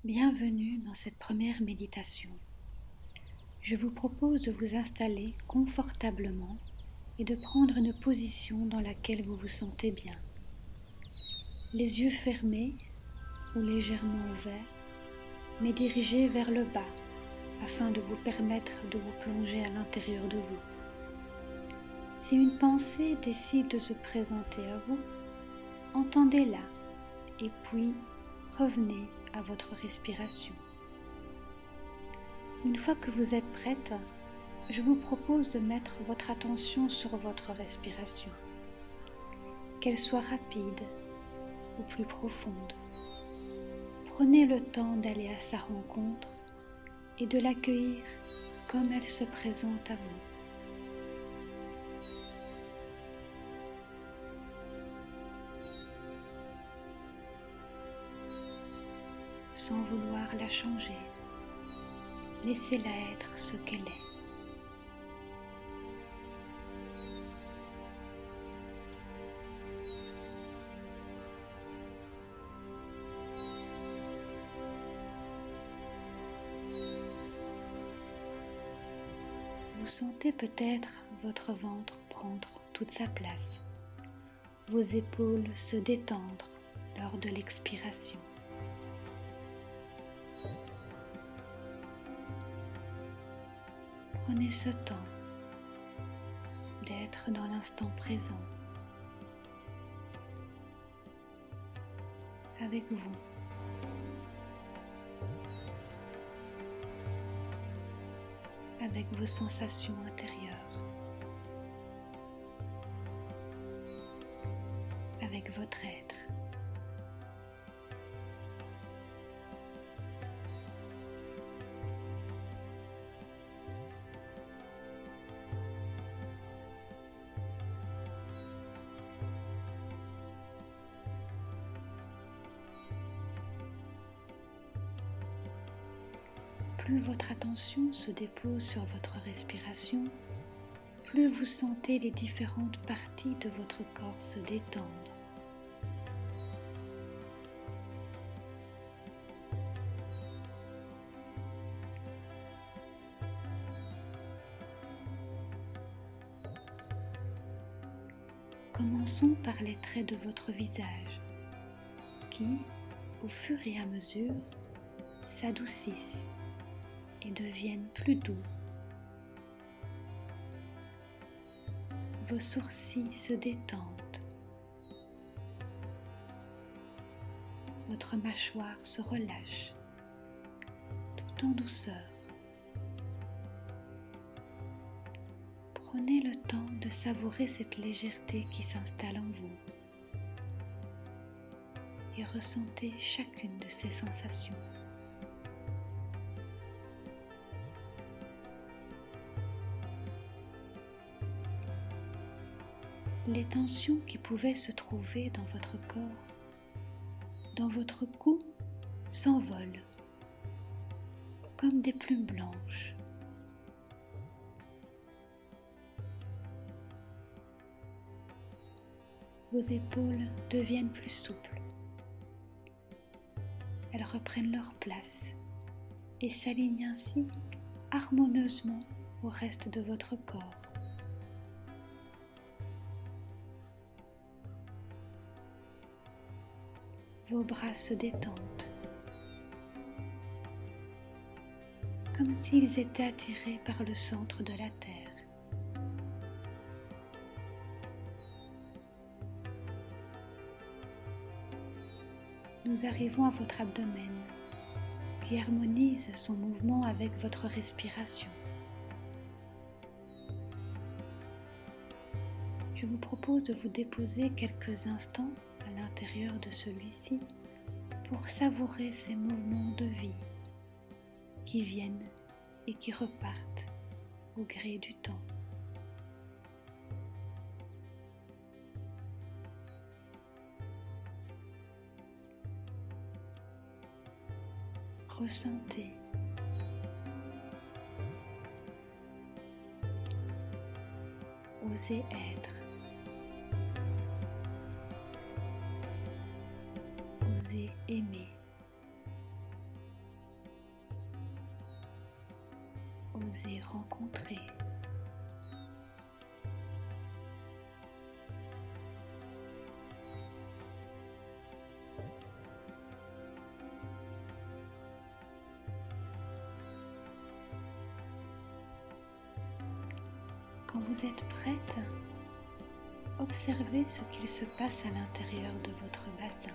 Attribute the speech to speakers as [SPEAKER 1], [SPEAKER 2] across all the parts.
[SPEAKER 1] Bienvenue dans cette première méditation. Je vous propose de vous installer confortablement et de prendre une position dans laquelle vous vous sentez bien. Les yeux fermés ou légèrement ouverts, mais dirigés vers le bas afin de vous permettre de vous plonger à l'intérieur de vous. Si une pensée décide de se présenter à vous, entendez-la et puis revenez à votre respiration. Une fois que vous êtes prête, je vous propose de mettre votre attention sur votre respiration, qu'elle soit rapide ou plus profonde. Prenez le temps d'aller à sa rencontre et de l'accueillir comme elle se présente à vous. Sans vouloir la changer, laissez-la être ce qu'elle est. Vous sentez peut-être votre ventre prendre toute sa place, vos épaules se détendre lors de l'expiration. Prenez ce temps d'être dans l'instant présent avec vous. Avec vos sensations intérieures, avec votre être. Plus votre attention se dépose sur votre respiration, plus vous sentez les différentes parties de votre corps se détendre. Commençons par les traits de votre visage qui, au fur et à mesure, s'adoucissent et deviennent plus doux. Vos sourcils se détendent. Votre mâchoire se relâche, tout en douceur. Prenez le temps de savourer cette légèreté qui s'installe en vous et ressentez chacune de ces sensations. Les tensions qui pouvaient se trouver dans votre corps, dans votre cou, s'envolent comme des plumes blanches. Vos épaules deviennent plus souples. Elles reprennent leur place et s'alignent ainsi harmonieusement au reste de votre corps. Vos bras se détendent, comme s'ils étaient attirés par le centre de la Terre. Nous arrivons à votre abdomen, qui harmonise son mouvement avec votre respiration. Je vous propose de vous déposer quelques instants à l'intérieur de celui-ci pour savourer ces mouvements de vie qui viennent et qui repartent au gré du temps. Ressentez. Osez être. Osez aimer. osez rencontrer. Quand vous êtes prête, observez ce qu'il se passe à l'intérieur de votre bassin.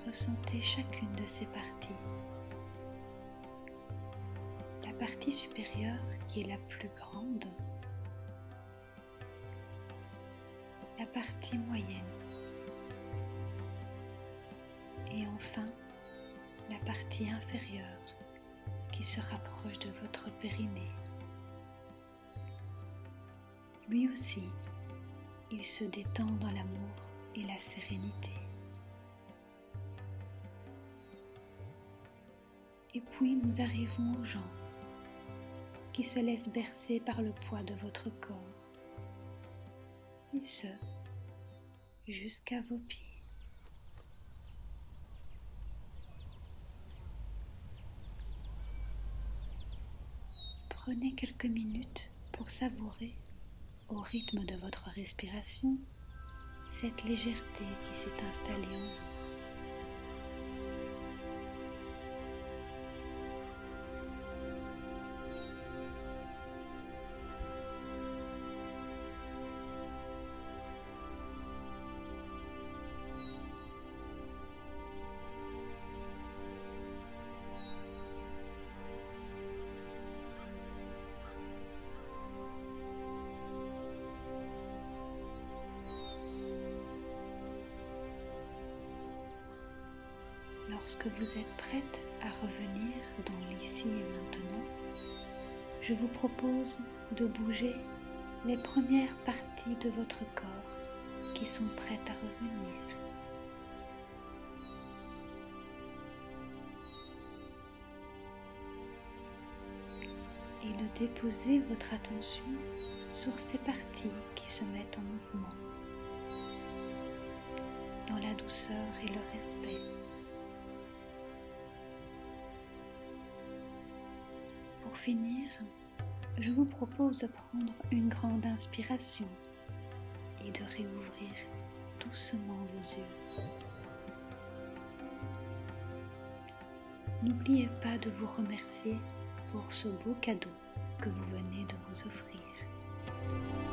[SPEAKER 1] Ressentez chacune de ces parties. La partie supérieure qui est la plus grande, la partie moyenne et enfin la partie inférieure qui se rapproche de votre périnée. Lui aussi, il se détend dans l'amour et la sérénité. Et puis nous arrivons aux jambes qui se laissent bercer par le poids de votre corps, et ce, jusqu'à vos pieds. Prenez quelques minutes pour savourer, au rythme de votre respiration, cette légèreté qui s'est installée en vous. Lorsque vous êtes prête à revenir dans l'ici et maintenant, je vous propose de bouger les premières parties de votre corps qui sont prêtes à revenir. Et de déposer votre attention sur ces parties qui se mettent en mouvement, dans la douceur et le respect. Pour finir, je vous propose de prendre une grande inspiration et de réouvrir doucement vos yeux. N'oubliez pas de vous remercier pour ce beau cadeau que vous venez de vous offrir.